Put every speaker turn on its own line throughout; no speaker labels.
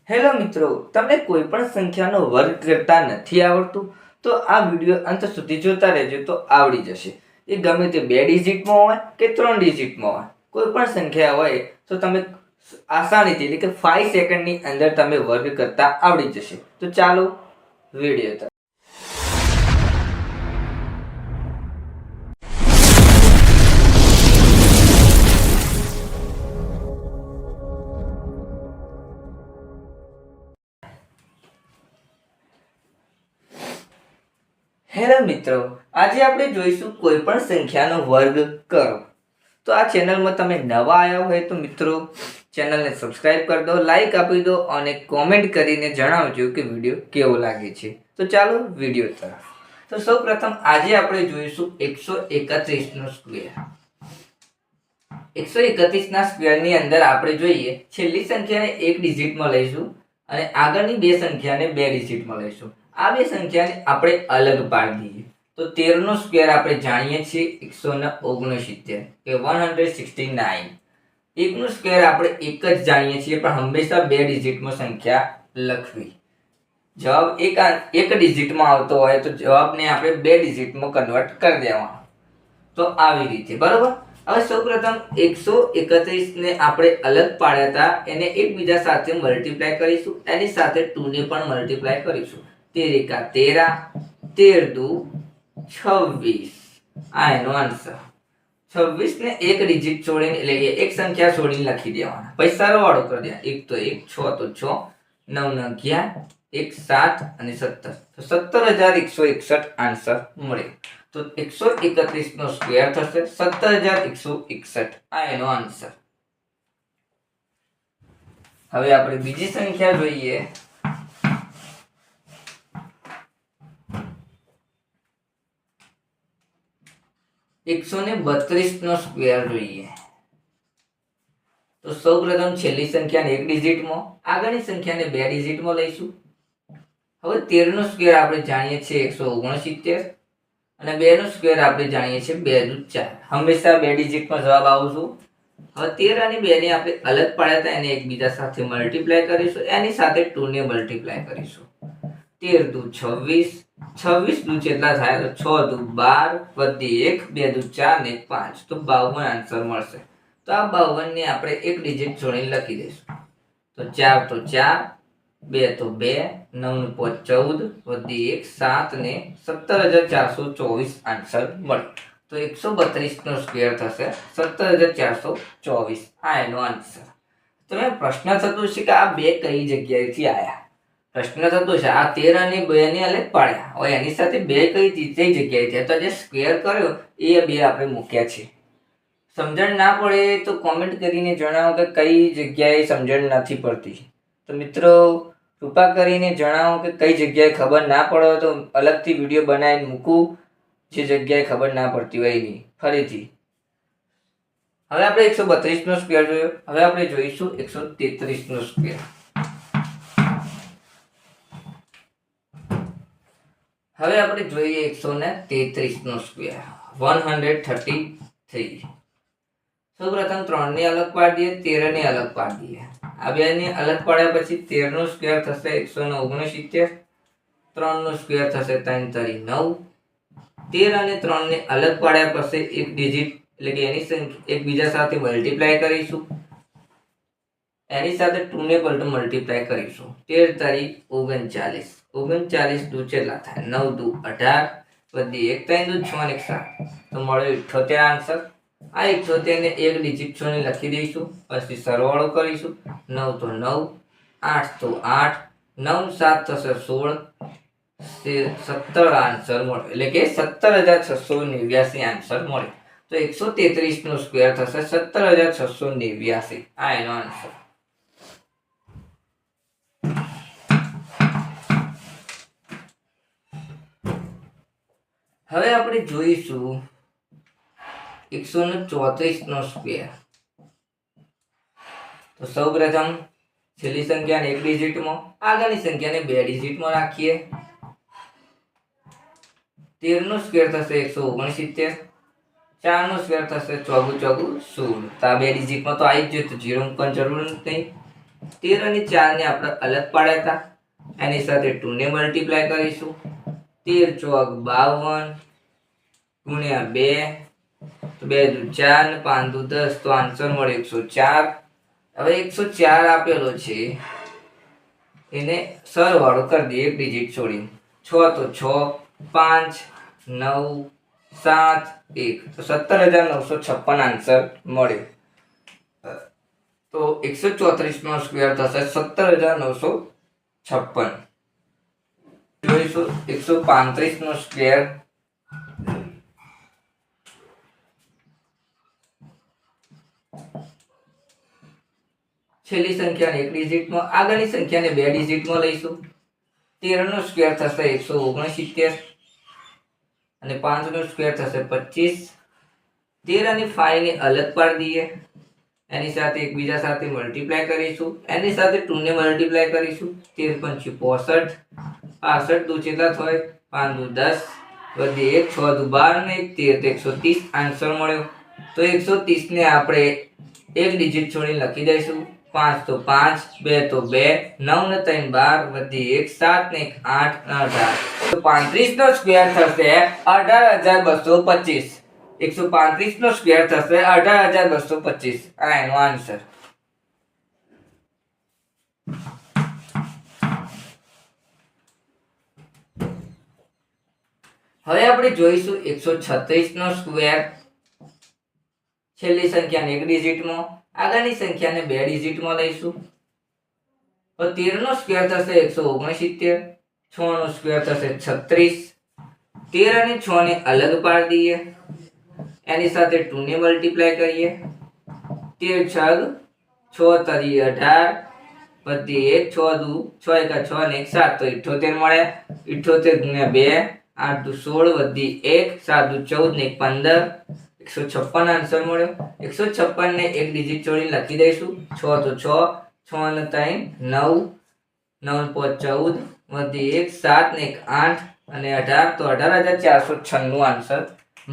Hello મિત્રો, તમને કોઈ પણ સંખ્યાનો વર્ગ કરતા નથી આવડતું તો આ વિડીયો અંત સુધી જોતા રહેજો તો આવડી જશે. એ ગમે તે 2 ડિજિટમાં હોય કે 3 ડિજિટમાં હોય, કોઈ પણ સંખ્યા હોય તો તમે આસાનીથી એટલે કે 5 સેકન્ડની અંદર તમે વર્ગ કરતા આવડી જશે. તો ચાલો વિડીયો તરફ. હેલો મિત્રો, આજે આપણે જોઈશું કોઈ પણ સંખ્યાનો વર્ગ કરો. તો આ ચેનલમાં તમે નવા આવ્યા હોય તો મિત્રો ચેનલને સબસ્ક્રાઇબ કરી દો, લાઈક આપી દો અને કોમેન્ટ કરીને જણાવજો કે વિડીયો કેવો લાગે છે. તો ચાલો વિડીયો તરફ. તો સૌપ્રથમ આજે આપણે જોઈશું 131 નો સ્ક્વેર. 131 ના સ્ક્વેરની અંદર આપણે જોઈએ છેલ્લી સંખ્યાને એક ડિજિટમાં લઈશું અને આગળની બે સંખ્યાને બે ડિજિટમાં લઈશું. આ બે સંખ્યાને આપણે અલગ પાડી દઈએ. તો 13 નો સ્ક્વેર આપણે જાણીએ છીએ 169 કે 169. 1 નો સ્ક્વેર આપણે એક જ જાણીએ છીએ પણ હંમેશા બે ડિજિટમાં સંખ્યા લખવી. જવાબ એક ડિજિટમાં આવતો હોય તો જવાબને આપણે બે ડિજિટમાં કન્વર્ટ કરી દેવાનો. તો આવી રીતે બરોબર. હવે સૌપ્રથમ 131 ને આપણે અલગ પાડ્યા હતા એને એકબીજા સાથે મલ્ટીપ્લાય કરીશું. એની સાથે 2 ને પણ મલ્ટીપ્લાય કરીશું. 13 એકા 13, 13 દુ 26. આ એનો આન્સર. 26 ને એક ડિજિટ છોડીને એટલે કે એક સંખ્યા છોડીને લખી દેવાના. પછી સરવાળો કરી દેવાનો. 1 તો 1, 6 તો 6, 9 ને 11, 1 7 અને 17. તો 17161 આન્સર મળે. તો 131 નો સ્ક્વેર થશે 17161. આ એનો આન્સર. હવે આપણે બીજી સંખ્યા જોઈએ. 132 નો સ્ક્વેર જોઈએ. તો સૌપ્રથમ છેલ્લી સંખ્યાને એક ડિજિટમાં, આગળની સંખ્યાને બે ડિજિટમાં લઈશું. હવે 13 નો સ્ક્વેર આપણે જાણીએ છીએ 169 અને 2 નો સ્ક્વેર આપણે જાણીએ છીએ 2 દુ 4. હંમેશા બે ડિજિટમાં જવાબ આવશું. હવે 13 અને 2 ને આપણે અલગ પાડ્યા હતા એને એકબીજા સાથે મલ્ટીપ્લાય કરીશું. એની સાથે 2 ને મલ્ટીપ્લાય કરીશું. 13 દુ 26, 26 દુ કેટલા થાય તો 6 દુ 12 વધી 1, 2 દુ 4 ને 5. તો 52 આન્સર મળશે. તો આ 52 ને આપણે એક ડિજિટ છોડીને લખી દઈશું. તો 4 તો 4, 2 તો 2, 9 ને 5 14 વધી 1, 7 ને 17424 આન્સર મળે. તો 132 નો સ્ક્વેર થશે 17424. આ એનો આન્સર. તમે પ્રશ્ન થતો છે કે આ બે કઈ જગ્યાએથી આયા. પ્રશ્ન થતો છે આ 13 અને 2 ને અલગ પાડ્યા. હવે એની સાથે બે કઈ જગ્યાએ છે તો જે સ્ક્વેર કર્યો એ બે આપણે મૂક્યા છે. સમજણ ના પડે તો કોમેન્ટ કરીને જણાવો કે કઈ જગ્યાએ સમજણ નથી પડતી. તો મિત્રો કૃપા કરીને જણાવો કે કઈ જગ્યાએ ખબર ના પડે તો અલગથી વિડીયો બનાવીને મૂકું જે જગ્યાએ ખબર ના પડતી હોય એની. ફરીથી હવે આપણે 132 નો સ્ક્વેર જોયો. હવે આપણે જોઈશું 133 નો સ્ક્વેર. હવે આપણે જોઈએ 133 નો સ્ક્વેર 133. સૌપ્રથમ 3 ને અલગ પાડીએ, 13 ને અલગ પાડીએ. આ બે ને અલગ પાડ્યા પછી 13 નો સ્ક્વેર થશે 169, 3 નો સ્ક્વેર થશે 3 તરી 9. 13 અને 3 ને અલગ પાડ્યા પછી એક ડિજિટ એટલે કે એની સંખ્યા એકબીજા સાથે મલ્ટીપ્લાય કરીશું. એની સાથે 2 ને પણ મલ્ટીપ્લાય કરીશું. 13 તરી 39, 39 દુ કેટલા થાય 9 દુ 18 વધી 1, 3 દુ 6 ને 7. તો મળ્યો 78 આન્સર. આ 78 ને એક ડિજિટ છોડીને લખી દઈશું. પછી સરવાળો કરીશું. 9 તો 9, 8 તો 8, 9 7 થશે 16, 17 આન્સર મળે. એટલે કે 17689 આન્સર મળે. તો 133 નો સ્ક્વેર થશે 17689. આ એનો આન્સર. હવે આપણે જોઈશું 134 નો સ્ક્વેર. તો સૌપ્રથમ છેલ્લી સંખ્યાને એક ડિજિટમાં, આગળની સંખ્યાને બે ડિજિટમાં રાખીએ. 13 નો સ્ક્વેર થશે 169, 4 નો સ્ક્વેર થશે 4 4 16. તો આ બે ડિજિટમાં તો આવી જ જોઈએ તો 0 મૂકવાની જરૂર નથી. 13 અને 4 ને આપણે અલગ પાડ્યા હતા, એની સાથે 2 ને મલ્ટીપ્લાય કરીશું. 13 ચોક 52 ગુણ્યા 2 તો 2 દુ 4 ને 5 દુ 10 તો આન્સર મળે 104. હવે 104 આપેલો છે એને સરવાળો કરી દઈએ એક ડિજિટ છોડીને. 6 તો 6 5 9 7 1 તો 17,956 આન્સર મળ્યો. તો 134 નો સ્ક્વેર થશે 17,956. જોઈશું 135 નો સ્ક્વેર. છેલ્લી સંખ્યાને એક ડિજિટમાં, આગળની સંખ્યાને બે ડિજિટમાં લઈશું. 13 નો સ્ક્વેર થશે 169 અને 5 નો સ્ક્વેર થશે 25. 13 અને 5 ને અલગ પાડી દઈએ, એની સાથે એકબીજા સાથે મલ્ટીપ્લાય કરીશું, એની સાથે 2 ને મલ્ટીપ્લાય કરીશું. 13 પંચું 65 65 દુ કેટલા થાય 5 દુ 10 વધી 1 6 દુ 12 ને 1 13 તો 130 આન્સર મળ્યો. તો 130 ને આપણે એક ડિજિટ છોડીને લખી દઈશું. 5 તો 5 2 તો 2 9 ને 3 12 વધી 1 7 ને 1 8 18 તો 35 નો સ્ક્વેર થશે 18,225. 135 નો સ્ક્વેર થશે 18,225. આ એનો આન્સર. હવે આપણે જોઈશું 136 નો સ્ક્વેર. છેલ્લી સંખ્યાને એક ડિજિટમાં, આગળની સંખ્યાને બે ડિજિટમાં લઈશું. તો 13 નો સ્ક્વેર થશે 169, 6 નો સ્ક્વેર થશે 36. 13 અને 6 ને અલગ પાડી દઈએ, એની સાથે 2 ને મલ્ટીપ્લાય કરીએ. 13 6 તરી 18 વધી 1 6 દુ 6 એકા 6 ને 1 7 તો 78 મળે. 78 ગુણ્યા 2 8 દુ 16 વધી 1 7 દુ 14 ને 1 15 156 આન્સર મળ્યો. 156 ને એક ડિજિટ છોડીને લખી દઈશું. 6 તો 6 6 ને 3 9 9 5 14 વધી 1 7 ને 1 8 અને 18 તો 18,496 આન્સર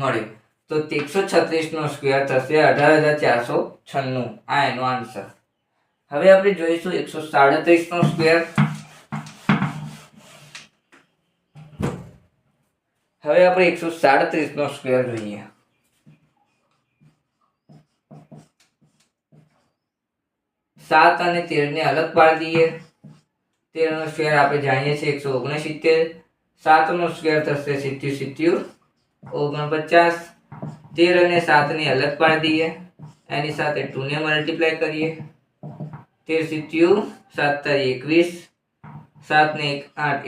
મળ્યો. તો 136 નો સ્ક્વેર થશે 18,496. આ એનો આન્સર. હવે આપણે જોઈશું 137 નો સ્ક્વેર. હવે આપણે 137 નો સ્ક્વેર જોઈએ. સાત અને 13 ને અલગ પાડી દઈએ. 13 નો સ્ક્વેર આપણે જાણીએ છીએ 169. 7 નો સ્ક્વેર થશે 77 49. 13 અને 7 ને અલગ પાડી દઈએ, એની સાથે 2 ને મલ્ટીપ્લાય કરીએ. 13 7 તારી 21 7 ને 1 8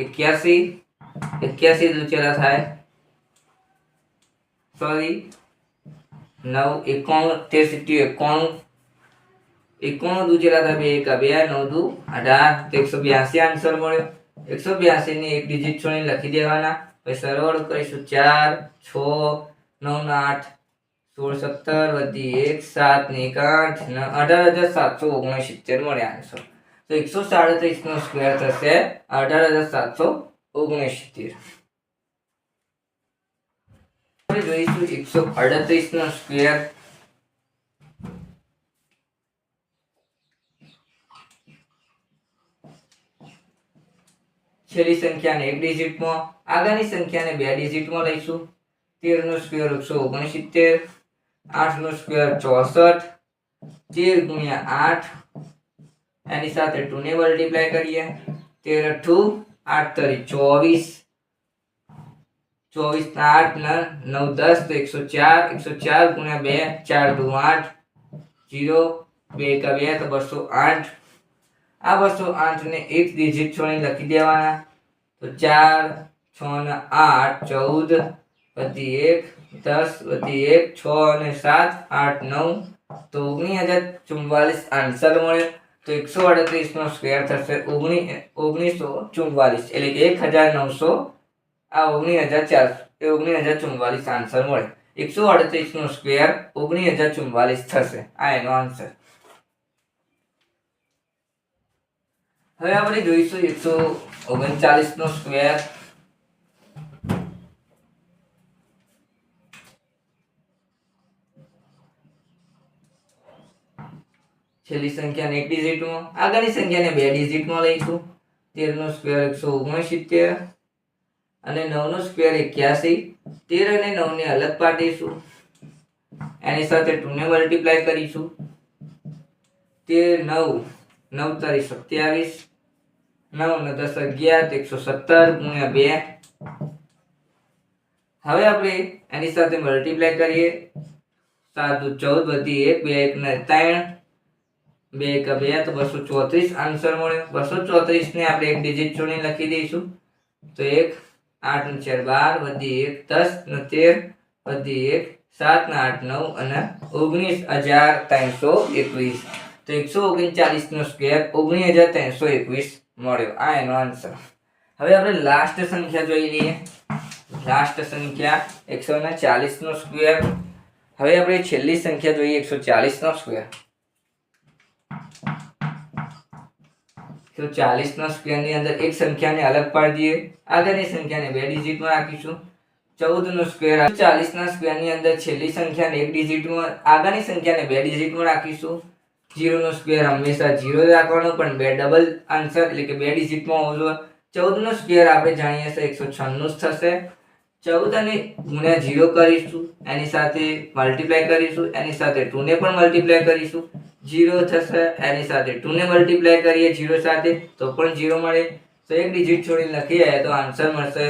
81 દુ ચેલા થાય સોરી 9 91 91 દુ ચેલા થાય 2 1 2 9 દુ 18 તો 182 આન્સર મળ્યો. 182 ને એક ડિજિટ છોડીને લખી દેવાના. પછી સરવાળો કરીશું 4 6 9 8 16 17 વધી 1 7 ને 1 8 18,769 મળે આન્સર. તો 137 નો સ્ક્વેર થશે 18,769. હવે જોઈશું 138 નો સ્ક્વેર. છેલ્લી સંખ્યાને એક ડિજિટમાં, આગળની સંખ્યાને બે ડિજિટમાં લઈશું. 13 નો સ્ક્વેર 169, 8 નો સ્ક્વેર 64, 13 ગુણ્યા 8 એની સાથે 2 ને મલ્ટીપ્લાય કરીએ. 13 8 તરી 24 24 ના 8 ના 9 10 તો 104 ગુણ્યા 2 4 દુ 8 0 2 એકા 2 તો 208. આ 208 ને એક ડિજિટ છોડીને લખી દેવાના. તો 4 6 ને 8 14 વધી 1 10 વધી 1 6 અને 7 8 9 તો 19,044 આન્સર મળ્યો. તો 138 નો સ્ક્વેર થશે 1944 એટલે કે 1900. આ 19,044 આન્સર મળે. 138 નો સ્ક્વેર 19,044 થશે. આ એનો આન્સર. હવે આપણે જોઈશું 139 નો સ્ક્વેર. છેલ્લી સંખ્યાને એક ડિજિટમાં, આગળની સંખ્યાને બે ડિજિટમાં લઈશું. 13 નો સ્ક્વેર 169 અને 9 નો સ્ક્વેર 81. 13 અને 9 ને અલગ પાડીશું, એની સાથે 2 ને મલ્ટીપ્લાય કરીશું. 13 9 તારી 27, 9 ને 10 11, 117 ગુણ્યા 2. હવે આપણે એની સાથે મલ્ટીપ્લાય કરીએ. 7 દુ 14 વધી 1, 2 1 ને 3, 2 1 2 તો 234 આન્સર મળ્યો. 234 ને આપણે એક ડિજિટ છોડીને લખી દઈશું. તો 1 8 ને 4 12 વધી 1 10 ને 13 વધી 1 7 ને 8 9 અને 19321. તો 139 નો સ્ક્વેર 19321 મળ્યો. આ એનો આન્સર. હવે આપણે લાસ્ટ સંખ્યા જોઈ લઈએ. લાસ્ટ સંખ્યા 140 નો સ્ક્વેર. હવે આપણે છેલ્લી સંખ્યા જોઈએ 140 નો સ્ક્વેર. 140 નો સ્ક્વેર ની અંદર એક સંખ્યાને અલગ પાડી દઈએ, આગળની સંખ્યાને બે ડિજિટમાં રાખીશું. 14 નો સ્ક્વેર. 40 ના સ્ક્વેર ની અંદર છેલ્લી સંખ્યાને એક ડિજિટમાં, આગળની સંખ્યાને બે ડિજિટમાં રાખીશું. 0 નો સ્ક્વેર હંમેશા 0 રાખવાનો, પણ બે ડબલ આન્સર એટલે કે બે ડિજિટમાં હોવો જોઈએ. 14 નો સ્ક્વેર આપણે જાણીએ છીએ 196 થશે. 14 ને ગુણ્યા 0 કરીશું, એની સાથે મલ્ટીપ્લાય કરીશું, એની સાથે 2 ને પણ મલ્ટીપ્લાય કરીશું, 0 થશે. એની સાથે 2 ને મલ્ટીપ્લાય કરીએ 0 સાથે તો પણ 0 મળે. તો એક ડિજિટ છોડીને લખીએ તો આન્સર મળશે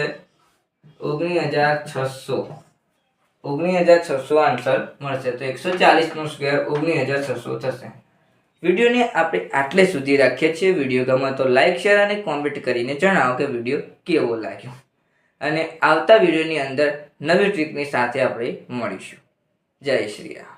19600. 19600 આન્સર મળશે. તો 140 નો સ્ક્વેર 19600 થશે. વિડીયોને આપણે આટલે સુધી રાખીએ છીએ. વિડીયો ગમે તો લાઈક, શેર અને કોમેન્ટ કરીને જણાવો કે વિડીયો કેવો લાગ્યો. અને આવતા વિડીયોની અંદર નવી ટ્રીકની સાથે આપણે મળીશું. જય શ્રી રામ.